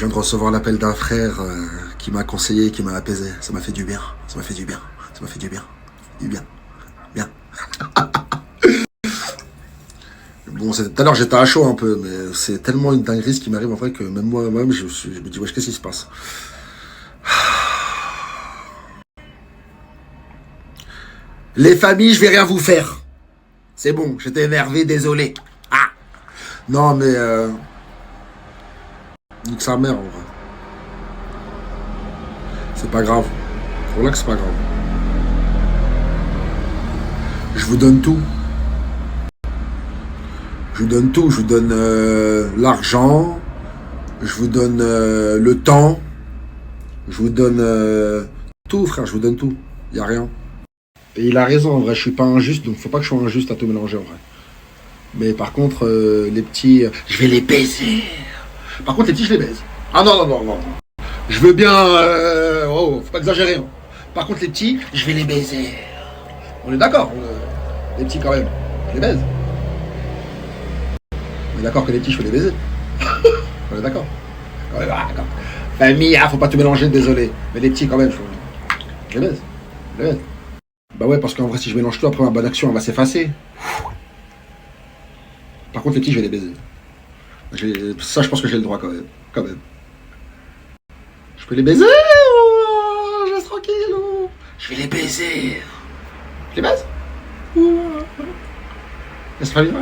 Je viens de recevoir l'appel d'un frère qui m'a conseillé, qui m'a apaisé. Ça m'a fait du bien. Ça m'a fait du bien. Ça m'a fait du bien. Du bien. Bien. Bon, tout à l'heure j'étais à chaud un peu, mais c'est tellement une dinguerie ce qui m'arrive en vrai que même moi-même je me dis, wesh, qu'est-ce qui se passe? Les familles, je vais rien vous faire. C'est bon, j'étais énervé, désolé. Ah. Non, mais nique sa mère en vrai. C'est pas grave. Relax, c'est pas grave. Je vous donne tout. Je vous donne tout. Je vous donne l'argent. Je vous donne le temps. Je vous donne tout, frère. Je vous donne tout. Y a rien. Et il a raison, en vrai. Je suis pas injuste, donc faut pas que je sois injuste à tout mélanger, en vrai. Mais par contre, les petits, je vais les baiser. Par contre, les petits, je les baise. Ah non, non, non, non. Je veux bien... oh, faut pas exagérer. Hein. Par contre, les petits, je vais les baiser. On est d'accord. Les petits, quand même. Je les baise. On est d'accord que les petits, je peux les baiser. On est d'accord. Ouais, d'accord. Famille, ah, faut pas te mélanger, désolé. Mais les petits, quand même, je les baise. Je les baise. Bah ouais, parce qu'en vrai, si je mélange tout après ma bonne action, elle va s'effacer. Par contre, les petits, je vais les baiser. Ça, je pense que j'ai le droit, quand même. Quand même. Je peux les baiser. Oh, je reste tranquille. Oh. Je vais les baiser. Je les baise. Laisse pas bien.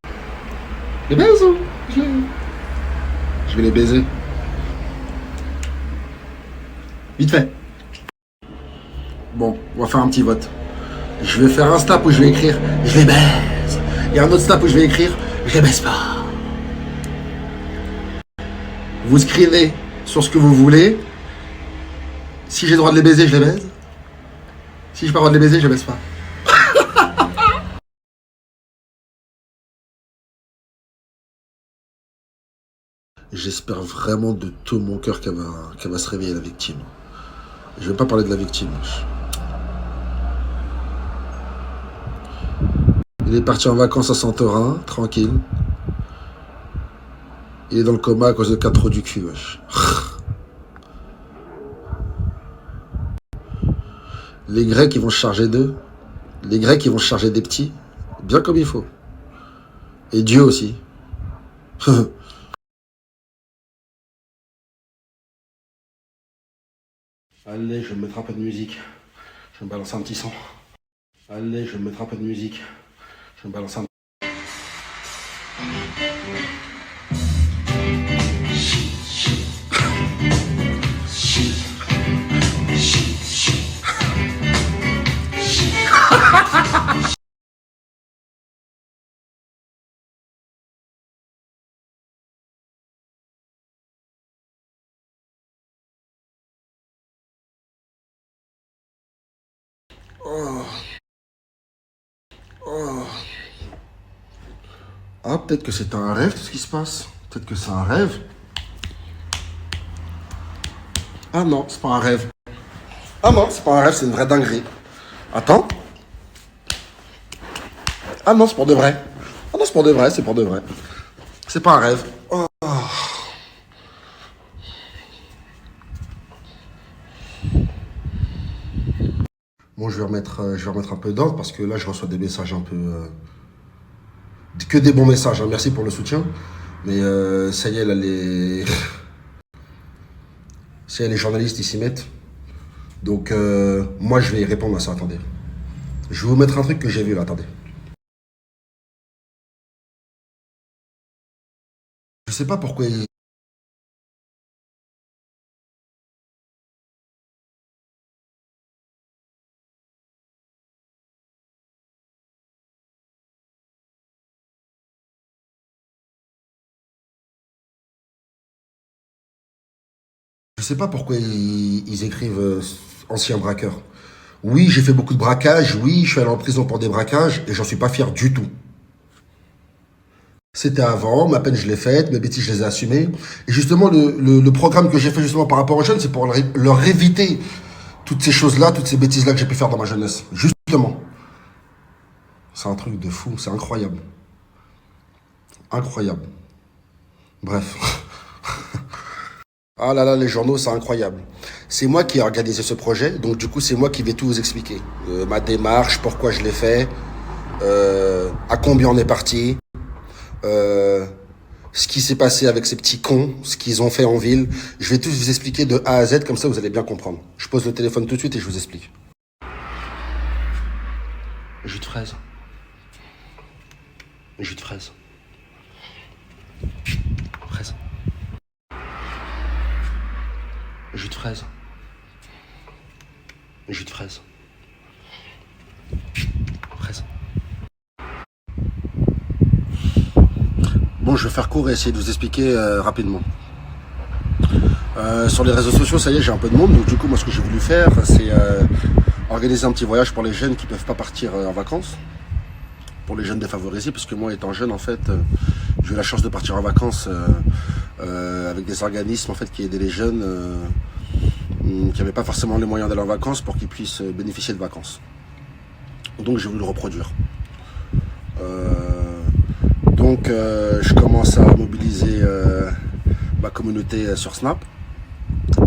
Je les baise. Oh. Je vais les baiser. Vite fait. Bon, on va faire un petit vote. Je vais faire un snap où je vais écrire je les baise. Et un autre snap où je vais écrire je les baise pas. Vous screenez sur ce que vous voulez. Si j'ai le droit de les baiser, je les baise. Si j'ai pas le droit de les baiser, je les baise pas. J'espère vraiment de tout mon cœur qu'elle va se réveiller, la victime. Je vais pas parler de la victime. Il est parti en vacances à Santorin, tranquille. Il est dans le coma à cause de 4 trous du cul, wesh. Les Grecs, ils vont se charger d'eux. Les Grecs, ils vont se charger des petits. Bien comme il faut. Et Dieu aussi. Allez, je vais me mettre un peu de musique. Je vais me balancer un petit son. Allez, je vais me mettre un peu de musique. Je vais me balancer un... Oh. Oh. Ah, peut-être que c'est un rêve tout ce qui se passe. Peut-être que c'est un rêve. Ah non, c'est pas un rêve. Ah non, c'est pas un rêve, c'est une vraie dinguerie. Attends. Ah non, c'est pour de vrai. Ah non, c'est pour de vrai, c'est pour de vrai. C'est pas un rêve. Oh. Bon, je vais remettre un peu d'ordre parce que là, je reçois des messages un peu... que des bons messages, hein. Merci pour le soutien. Mais ça y est, là, ça y est, les journalistes, ils s'y mettent. Donc, moi, je vais y répondre à ça. Attendez. Je vais vous mettre un truc que j'ai vu, là. Attendez. Je sais pas pourquoi ils... Je sais pas pourquoi ils écrivent ancien braqueur. Oui, j'ai fait beaucoup de braquages. Oui, je suis allé en prison pour des braquages. Et j'en suis pas fier du tout. C'était avant, ma peine je l'ai faite, mes bêtises je les ai assumées. Et justement, le programme que j'ai fait justement par rapport aux jeunes, c'est pour leur éviter toutes ces choses-là, toutes ces bêtises-là que j'ai pu faire dans ma jeunesse. Justement. C'est un truc de fou, c'est incroyable. Incroyable. Bref. Ah là là, les journaux, c'est incroyable. C'est moi qui ai organisé ce projet, donc du coup, c'est moi qui vais tout vous expliquer. Ma démarche, pourquoi je l'ai fait, à combien on est parti, euh, ce qui s'est passé avec ces petits cons, ce qu'ils ont fait en ville. Je vais tout vous expliquer de A à Z, comme ça vous allez bien comprendre. Je pose le téléphone tout de suite et je vous explique. Jus de fraise. Jus de fraise. Fraise. Jus de fraise. Jus de fraise. Fraise. Bon, je vais faire court et essayer de vous expliquer rapidement. Sur les réseaux sociaux, ça y est, j'ai un peu de monde. Donc du coup, moi, ce que j'ai voulu faire, c'est organiser un petit voyage pour les jeunes qui peuvent pas partir en vacances. Pour les jeunes défavorisés, parce que moi, étant jeune, en fait, j'ai eu la chance de partir en vacances avec des organismes en fait qui aidaient les jeunes qui n'avaient pas forcément les moyens d'aller en vacances pour qu'ils puissent bénéficier de vacances. Donc j'ai voulu le reproduire. Je commence à mobiliser ma communauté sur Snap.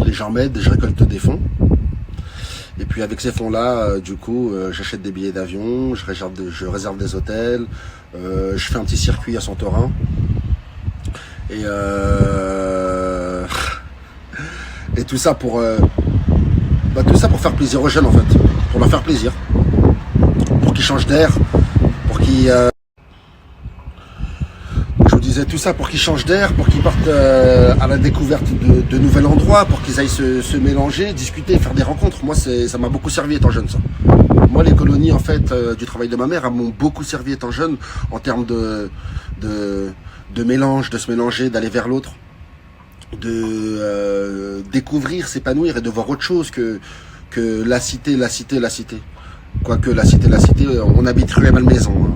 Les gens m'aident, je récolte des fonds. Et puis avec ces fonds-là, j'achète des billets d'avion, je réserve des hôtels, je fais un petit circuit à Santorin. Et tout ça pour faire plaisir aux jeunes en fait, pour leur faire plaisir, pour qu'ils changent d'air, pour qu'ils je vous disais tout ça pour qu'ils changent d'air, pour qu'ils partent à la découverte de nouveaux endroits, pour qu'ils aillent se mélanger, discuter, faire des rencontres. Moi, ça m'a beaucoup servi étant jeune, ça. Moi, les colonies, en fait, du travail de ma mère, elles m'ont beaucoup servi étant jeune en termes de mélange, de se mélanger, d'aller vers l'autre, de découvrir, s'épanouir et de voir autre chose que la cité. Quoique la cité, on habite rue à Malmaison.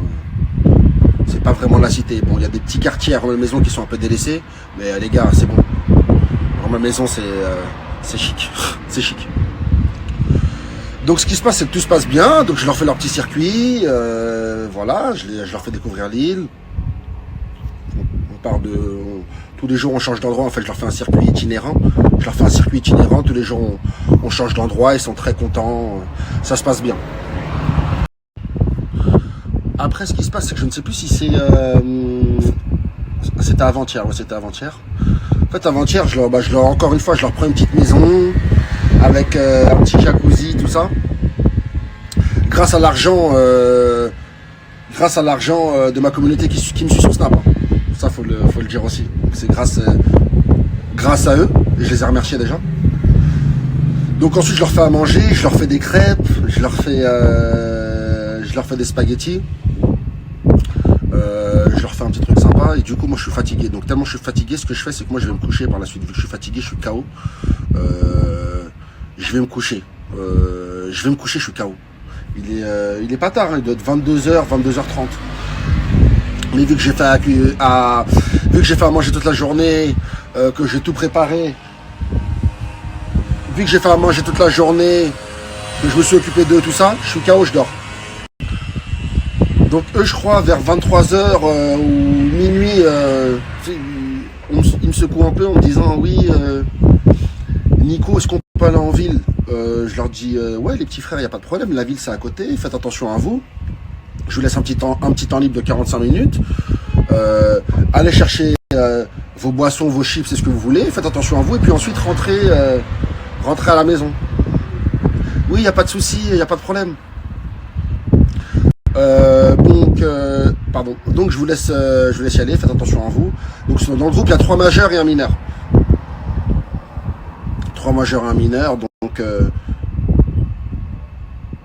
C'est pas vraiment la cité. Bon, il y a des petits quartiers à Malmaison qui sont un peu délaissés, mais les gars, c'est bon. Malmaison, c'est chic. C'est chic. Donc ce qui se passe, c'est que tout se passe bien. Donc je leur fais leur petit circuit. Voilà, je leur fais découvrir l'île. Tous les jours on change d'endroit. En fait, je leur fais un circuit itinérant. Tous les jours on change d'endroit. Ils sont très contents. Ça se passe bien. Après, ce qui se passe, c'est que je ne sais plus si c'est... C'était avant-hier, ouais, c'était avant-hier. En fait, avant-hier, encore une fois, je leur prends une petite maison avec un petit jacuzzi, tout ça. Grâce à l'argent de ma communauté qui me suit sur Snap. Ça, faut le dire aussi. C'est grâce à eux, et je les ai remerciés déjà. Donc ensuite, je leur fais à manger, je leur fais des crêpes, je leur fais des spaghettis. Je leur fais un petit truc sympa et du coup moi je suis fatigué, donc tellement je suis fatigué, ce que je fais c'est que moi je vais me coucher par la suite, vu que je suis fatigué, je suis KO. Je vais me coucher, je suis KO. Il est pas tard, hein, il doit être 22h, 22h30. Mais vu que j'ai fait à manger toute la journée, que j'ai tout préparé, que je me suis occupé d'eux, tout ça, je suis KO, je dors. Donc eux, je crois, vers 23h ou minuit, ils me secouent un peu en me disant « Oui, Nico, est-ce qu'on peut aller en ville ?» Je leur dis « Ouais, les petits frères, il n'y a pas de problème, la ville c'est à côté, faites attention à vous. Je vous laisse un petit temps libre de 45 minutes. Allez chercher vos boissons, vos chips, c'est ce que vous voulez, faites attention à vous, et puis ensuite rentrez à la maison. Oui, il n'y a pas de souci, il n'y a pas de problème. » Donc je vous laisse y aller, faites attention à vous. Donc dans le groupe il y a 3 majeurs et un mineur. 3 majeurs et un mineur, donc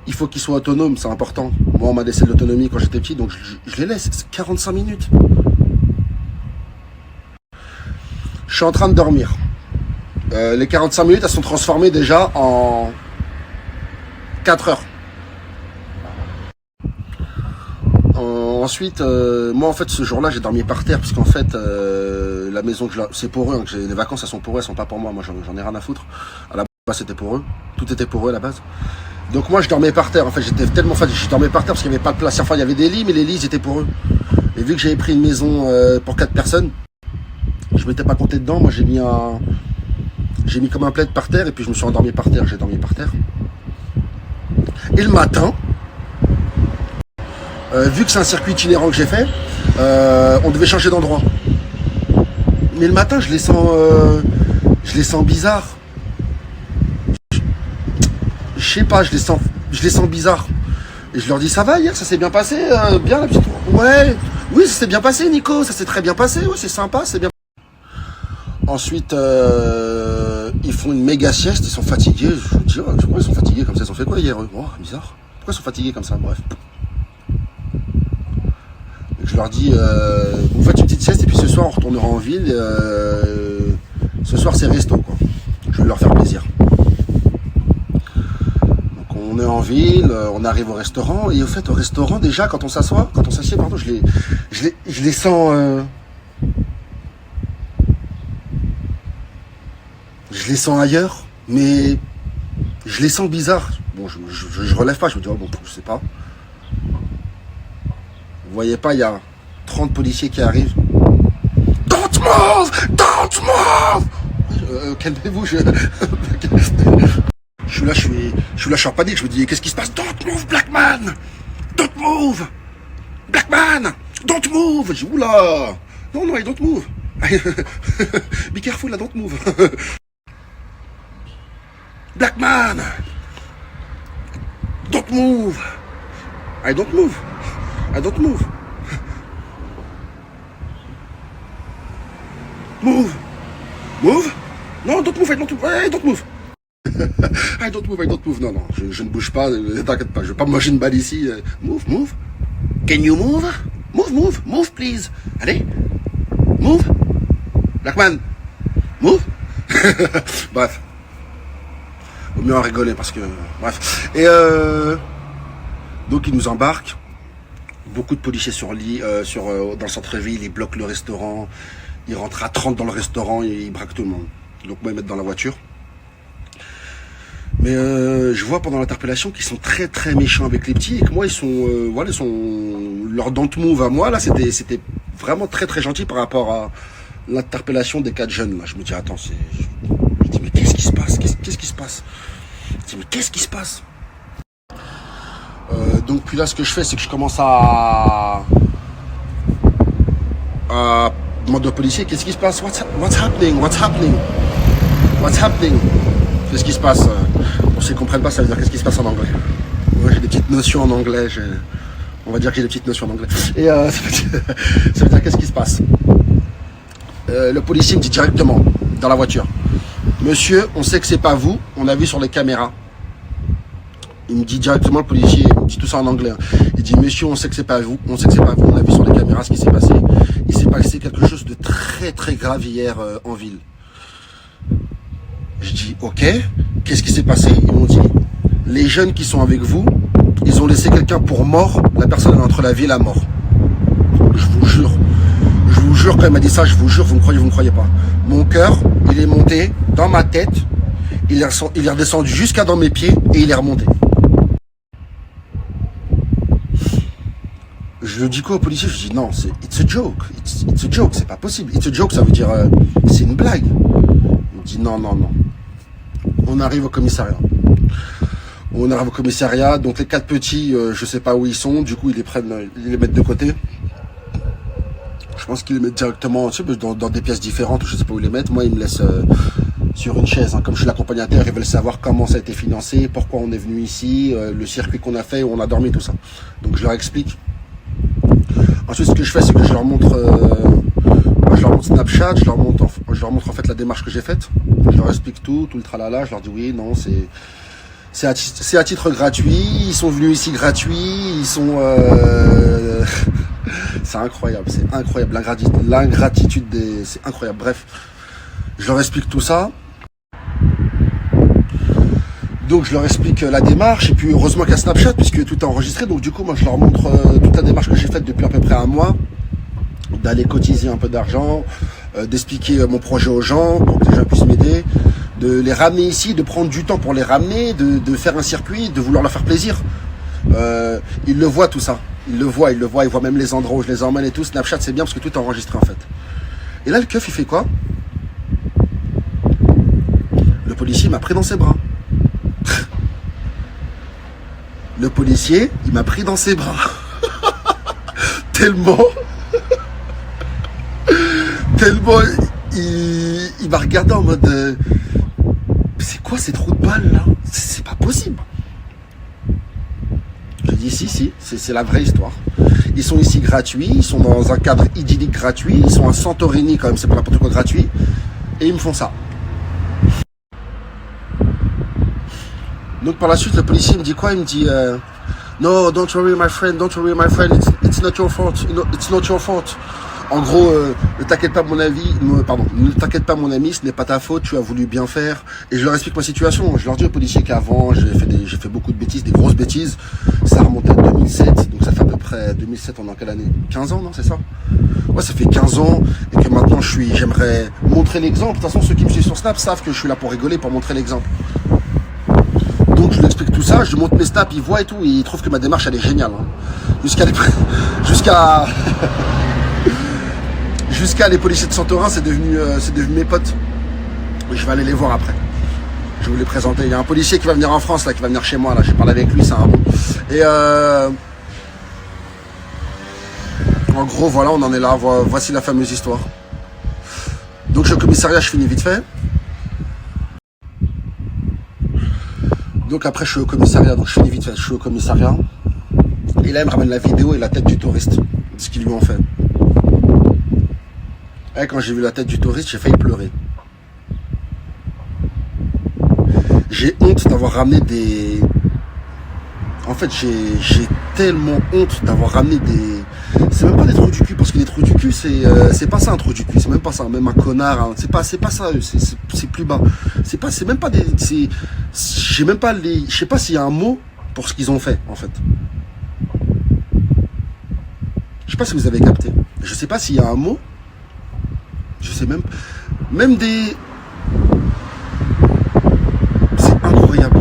il faut qu'ils soient autonomes, c'est important. Moi on m'a laissé de l'autonomie quand j'étais petit, donc je les laisse, c'est 45 minutes. Je suis en train de dormir. Les 45 minutes elles sont transformées déjà en 4 heures. Ensuite, moi en fait ce jour-là j'ai dormi par terre parce qu'en fait la maison c'est pour eux, hein, les vacances elles sont pour eux, elles sont pas pour moi. Moi j'en ai rien à foutre. À la base c'était pour eux, tout était pour eux à la base. Donc moi je dormais par terre. En fait j'étais tellement fatigué, je dormais par terre parce qu'il n'y avait pas de place. Enfin il y avait des lits mais les lits étaient pour eux. Et vu que j'avais pris une maison pour 4 personnes, je m'étais pas compté dedans. Moi j'ai mis J'ai mis comme un plaid par terre et puis je me suis endormi par terre. J'ai dormi par terre. Et le matin, vu que c'est un circuit itinérant que j'ai fait, on devait changer d'endroit. Mais le matin, je les sens bizarres. Je sais pas, je les sens bizarres. Et je leur dis, ça va hier, ça s'est bien passé, bien la petite. Ouais, oui, ça s'est bien passé, Nico, ça s'est très bien passé, ouais, c'est sympa, c'est bien. Ensuite, ils font une méga sieste, ils sont fatigués. Je me dis, pourquoi ils sont fatigués comme ça? Ils ont fait quoi hier? Oh, bizarre. Pourquoi ils sont fatigués comme ça? Bref. Et je leur dis, vous faites une petite sieste et puis ce soir on retournera en ville. Ce soir c'est resto, quoi. Je vais leur faire plaisir. Donc on est en ville, on arrive au restaurant et au fait au restaurant déjà quand on s'assied, pardon, je les sens. Je les sens ailleurs, mais je les sens bizarres. Bon, je relève pas, je me dis, oh bon, je sais pas. Vous voyez pas, il y a 30 policiers qui arrivent. Don't move! Don't move! Calmez-vous, je suis là, je suis en panique, je me dis, qu'est-ce qui se passe? Don't move, black man! Don't move! Black man! Don't move! Je dis, oula! Non, I don't move! Be careful, I don't move! Black man! Don't move! I don't move! I don't move! Move! Move? Non, don't move, I don't move! I don't move! I don't move, I don't move! Non, je ne bouge pas, t'inquiète pas, je vais pas me manger une balle ici. Move, move! Can you move? Move, please! Allez! Move! Black man! Move! Bref. Vaut mieux en rigoler parce que... Bref. Et donc ils nous embarquent. Beaucoup de policiers sur lit, dans le centre-ville, ils bloquent le restaurant. Ils rentrent à 30 dans le restaurant et ils braquent tout le monde. Donc moi ils mettent dans la voiture. Mais je vois pendant l'interpellation qu'ils sont très très méchants avec les petits et que moi ils sont... voilà, leur don't move à moi là, c'était vraiment très très gentil par rapport à l'interpellation des 4 jeunes là. Je me dis attends, je dis mais qu'est-ce qui se passe? Qu'est-ce qui se passe? Je dis mais qu'est-ce qui se passe? Donc puis là ce que je fais c'est que je commence à demander aux policiers qu'est-ce qui se passe? What's happening? Qu'est-ce qui se passe? Pour ceux qui ne comprennent pas, ça veut dire qu'est-ce qui se passe en anglais. Moi j'ai des petites notions en anglais, on va dire que j'ai des petites notions en anglais. Et ça veut dire qu'est-ce qui se passe? Le policier me dit directement dans la voiture, monsieur, on sait que c'est pas vous, on a vu sur les caméras. Il me dit directement, le policier, il me dit tout ça en anglais. Il dit, monsieur, on sait que c'est pas vous, on a vu sur les caméras ce qui s'est passé. Il s'est passé quelque chose de très très grave hier en ville. Je dis, ok, qu'est-ce qui s'est passé? Ils m'ont dit, les jeunes qui sont avec vous, ils ont laissé quelqu'un pour mort, la personne est entre la vie et la mort. Je vous jure, quand il m'a dit ça, je vous jure, vous me croyez pas. Mon cœur, il est monté dans ma tête, il est redescendu jusqu'à dans mes pieds et il est remonté. Je dis quoi au policier? Je dis non, it's a joke, c'est pas possible. It's a joke, ça veut dire c'est une blague. Il me dit non. On arrive au commissariat. Donc les 4 petits, je sais pas où ils sont, du coup ils les mettent de côté. Je pense qu'ils les mettent directement dans des pièces différentes, je sais pas où ils les mettent. Moi ils me laissent sur une chaise, hein. Comme je suis l'accompagnateur, ils veulent savoir comment ça a été financé, pourquoi on est venu ici, le circuit qu'on a fait, où on a dormi, tout ça. Donc je leur explique. Ensuite, ce que je fais, c'est que je leur montre Snapchat, je leur montre en fait la démarche que j'ai faite. Je leur explique tout le tralala. Je leur dis oui, non, c'est à titre gratuit. Ils sont venus ici gratuits. Ils sont, c'est incroyable, l'ingratitude c'est incroyable. Bref, je leur explique tout ça. Donc je leur explique la démarche et puis heureusement qu'il y a Snapchat puisque tout est enregistré. Donc du coup moi je leur montre toute la démarche que j'ai faite depuis à peu près un mois, d'aller cotiser un peu d'argent, d'expliquer mon projet aux gens pour que les gens puissent m'aider, de les ramener ici, de prendre du temps pour les ramener, de faire un circuit, de vouloir leur faire plaisir. Ils le voient tout ça, ils voient même les endroits où je les emmène et tout. Snapchat c'est bien parce que tout est enregistré en fait. Et là le keuf il fait quoi? policier m'a pris dans ses bras. Le policier, il m'a pris dans ses bras. Tellement, il m'a regardé en mode c'est quoi ces trous de balles là? C'est pas possible. Je dis si, c'est la vraie histoire. Ils sont ici gratuits, ils sont dans un cadre idyllique gratuit, ils sont à Santorini quand même, c'est pas n'importe quoi gratuit, et ils me font ça. Donc par la suite, le policier me dit quoi? Il me dit no, don't worry my friend, it's not your fault, it's not your fault. En gros, ne t'inquiète pas mon ami, ce n'est pas ta faute, tu as voulu bien faire. Et je leur explique ma situation. Je leur dis aux policiers qu'avant, j'ai fait beaucoup de bêtises, des grosses bêtises. Ça remonte à 2007, donc ça fait à peu près 2007, on est en quelle année? 15 ans, non, c'est ça? Ouais, ça fait 15 ans, et que maintenant j'aimerais montrer l'exemple. De toute façon, ceux qui me suivent sur Snap savent que je suis là pour rigoler, pour montrer l'exemple. Donc je lui explique tout ça, je lui montre mes snaps, il voit et tout, et il trouve que ma démarche elle est géniale. Hein. Jusqu'à les policiers de Santorin, c'est devenu mes potes. Je vais aller les voir après. Je vais vous les présenter. Il y a un policier qui va venir en France, là, qui va venir chez moi, là. J'ai parlé avec lui, c'est un bon. Et en gros, voilà, on en est là. Voici la fameuse histoire. Donc je suis au commissariat, je finis vite fait. Donc après je suis au commissariat, donc je finis vite fait, je suis au commissariat. Et là il me ramène la vidéo et la tête du touriste, de ce qu'ils lui ont fait. Et quand j'ai vu la tête du touriste, j'ai failli pleurer. J'ai honte d'avoir ramené des... En fait j'ai tellement honte d'avoir ramené des... C'est même pas des trous du cul, parce que les trous du cul c'est pas ça un trou du cul, c'est même pas ça, même un connard, hein. C'est pas ça, c'est plus bas. C'est même pas des... J'ai même pas les... Je sais pas s'il y a un mot pour ce qu'ils ont fait en fait. Je sais pas si vous avez capté. Je sais pas s'il y a un mot. Je sais même des... C'est incroyable.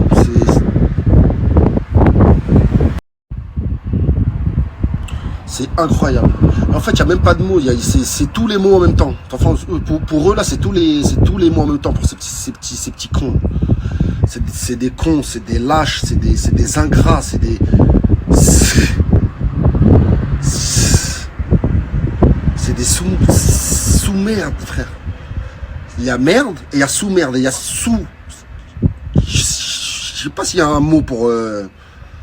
C'est incroyable. En fait, il n'y a même pas de mots. C'est tous les mots en même temps. Enfin, pour eux, là, c'est tous les mots en même temps pour ces petits cons. C'est des cons, c'est des lâches, c'est des ingrats, c'est des sous-merde, frère. Il y a merde et il y a sous-merde et il y a sous... Je sais pas s'il y a un mot pour...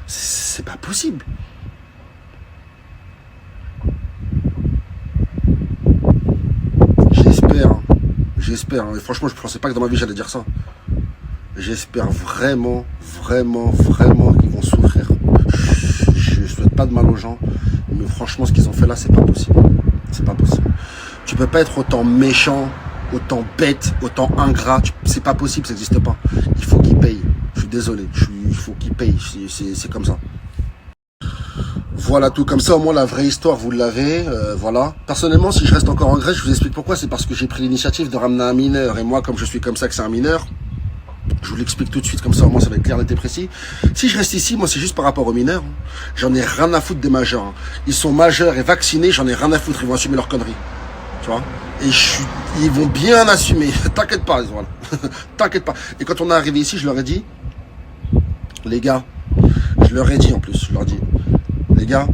C'est pas possible. J'espère. Et franchement, je pensais pas que dans ma vie j'allais dire ça. J'espère vraiment qu'ils vont souffrir. Je souhaite pas de mal aux gens, mais franchement, ce qu'ils ont fait là, c'est pas possible. C'est pas possible. Tu peux pas être autant méchant, autant bête, autant ingrat. C'est pas possible, ça n'existe pas. Il faut qu'ils payent. Je suis désolé. Il faut qu'ils payent. C'est comme ça. Voilà tout, comme ça au moins la vraie histoire vous l'avez, voilà. Personnellement si je reste encore en Grèce, je vous explique pourquoi, c'est parce que j'ai pris l'initiative de ramener un mineur, et moi comme je suis comme ça que c'est un mineur, je vous l'explique tout de suite, comme ça au moins ça va être clair, net et précis. Si je reste ici, moi c'est juste par rapport aux mineurs, j'en ai rien à foutre des majeurs, ils sont majeurs et vaccinés, j'en ai rien à foutre, ils vont assumer leurs conneries, tu vois. Et ils vont bien assumer, t'inquiète pas, voilà. T'inquiète pas. Et quand on est arrivé ici, je leur ai dit, les gars, je leur ai dit en plus, je leur dis, les gars,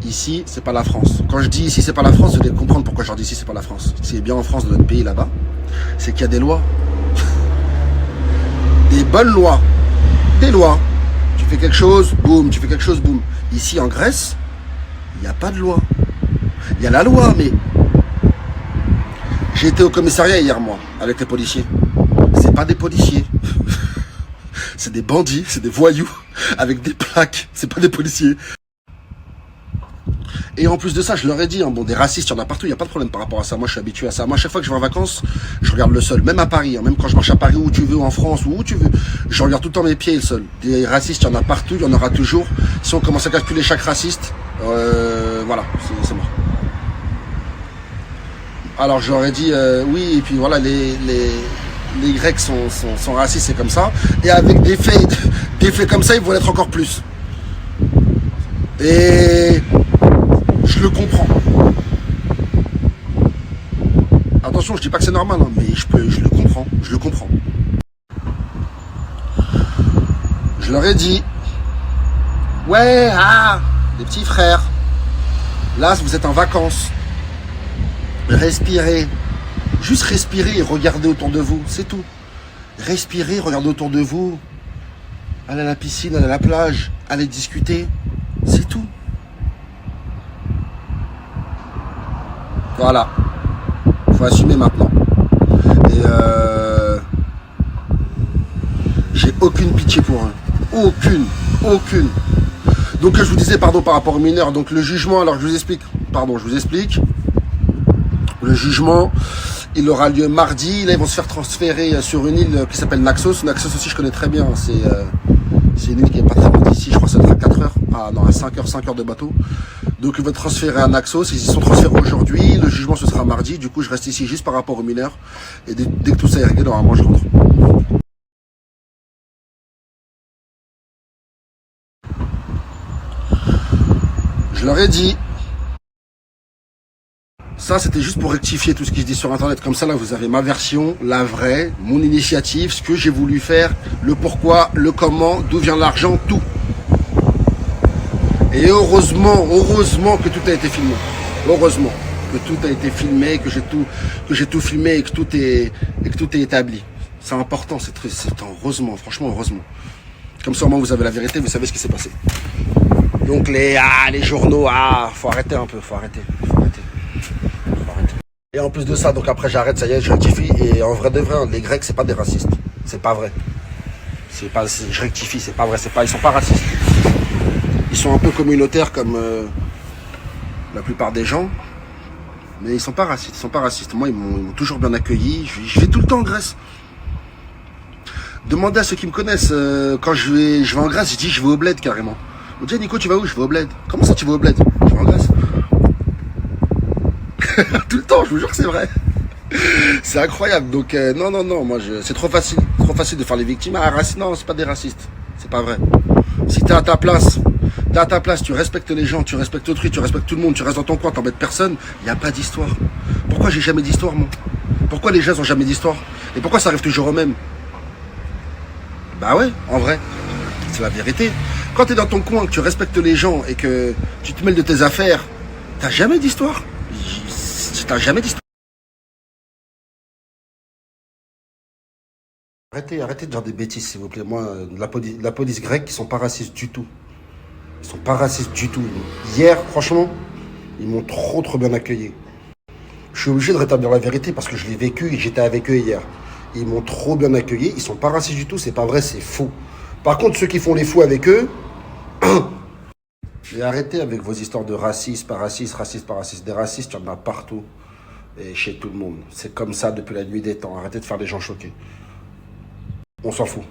ici, c'est pas la France. Quand je dis ici, c'est pas la France, vous allez comprendre pourquoi je leur dis ici, c'est pas la France. C'est bien en France, de notre pays là-bas, c'est qu'il y a des lois. Des bonnes lois. Des lois. Tu fais quelque chose, boum, tu fais quelque chose, boum. Ici, en Grèce, il n'y a pas de loi. Il y a la loi, mais... J'ai été au commissariat hier, moi, avec les policiers. C'est pas des policiers. C'est des bandits, c'est des voyous, avec des plaques. C'est pas des policiers. Et en plus de ça, je leur ai dit, hein, bon, des racistes, il y en a partout, il n'y a pas de problème par rapport à ça. Moi, je suis habitué à ça. Moi, chaque fois que je vais en vacances, je regarde le sol. Même à Paris, hein, même quand je marche à Paris, où tu veux, en France, ou où tu veux, je regarde tout le temps mes pieds et le sol. Des racistes, il y en a partout, il y en aura toujours. Si on commence à calculer chaque raciste, voilà, c'est mort. Alors, je leur ai dit, oui, et puis voilà, les Grecs sont racistes, c'est comme ça. Et avec des faits comme ça, ils vont l'être encore plus. Et... je le comprends. Attention, je dis pas que c'est normal, hein, mais je le comprends. Je leur ai dit, ouais, les petits frères, là vous êtes en vacances, respirez, juste respirez et regardez autour de vous, c'est tout. Respirez, regardez autour de vous, allez à la piscine, allez à la plage, allez discuter, c'est tout. Voilà, faut assumer maintenant. Et j'ai aucune pitié pour eux, aucune. Donc je vous disais, pardon, par rapport aux mineurs, donc le jugement, alors je vous explique. Le jugement, il aura lieu mardi. Là, ils vont se faire transférer sur une île qui s'appelle Naxos. Naxos aussi, je connais très bien. C'est une île qui est pas très loin d'ici. Je crois que ça doit être à 4 heures. Ah non, à 5 heures de bateau. Donc, ils vont être transférés à Naxos. Ils y sont transférés aujourd'hui. Le jugement, ce sera mardi. Du coup, je reste ici juste par rapport aux mineurs. Et dès que tout ça est réglé, normalement, je rentre. Je leur ai dit. Ça, c'était juste pour rectifier tout ce qui se dit sur Internet. Comme ça, là, vous avez ma version, la vraie, mon initiative, ce que j'ai voulu faire, le pourquoi, le comment, d'où vient l'argent, tout. Et heureusement que tout a été filmé. Heureusement que tout a été filmé, que j'ai tout filmé et que tout est établi. C'est important, c'est heureusement, franchement, heureusement. Comme ça, au moins, vous avez la vérité, vous savez ce qui s'est passé. Donc, les journaux, faut arrêter un peu, faut arrêter. Et en plus de ça, donc après j'arrête, ça y est, je rectifie. Et en vrai de vrai, les Grecs, c'est pas des racistes. C'est pas vrai. Je rectifie, c'est pas vrai. Ils sont pas racistes. Ils sont un peu communautaires comme la plupart des gens. Mais ils sont pas racistes. Moi, ils m'ont toujours bien accueilli. Je vais tout le temps en Grèce. Demandez à ceux qui me connaissent. Quand je vais en Grèce, je dis je vais au bled carrément. On me dit Nico, tu vas où? Je vais au bled. Comment ça tu vas au bled? Je vais en Grèce. Tout le temps, je vous jure que c'est vrai. C'est incroyable. Donc non, moi c'est trop facile de faire les victimes. Non, c'est pas des racistes. C'est pas vrai. Si t'es à ta place, tu respectes les gens, tu respectes autrui, tu respectes tout le monde, tu restes dans ton coin, t'embêtes personne, il n'y a pas d'histoire. Pourquoi j'ai jamais d'histoire, moi? Pourquoi les gens n'ont jamais d'histoire? Et pourquoi ça arrive toujours au même? Bah ouais, en vrai, c'est la vérité. Quand t'es dans ton coin, que tu respectes les gens et que tu te mêles de tes affaires, t'as jamais d'histoire. T'as jamais d'histoire. Arrêtez de dire des bêtises, s'il vous plaît. Moi, la police grecque, ils sont pas racistes du tout. Ils sont pas racistes du tout. Hier, franchement, ils m'ont trop bien accueilli. Je suis obligé de rétablir la vérité parce que je l'ai vécu et j'étais avec eux hier. Ils m'ont trop bien accueilli. Ils sont pas racistes du tout. C'est pas vrai, c'est faux. Par contre, ceux qui font les fous avec eux, et arrêtez avec vos histoires de racisme, pas raciste, raciste, pas raciste. Des racistes, il y en a partout. Et chez tout le monde. C'est comme ça depuis la nuit des temps. Arrêtez de faire les gens choqués. On s'en fout.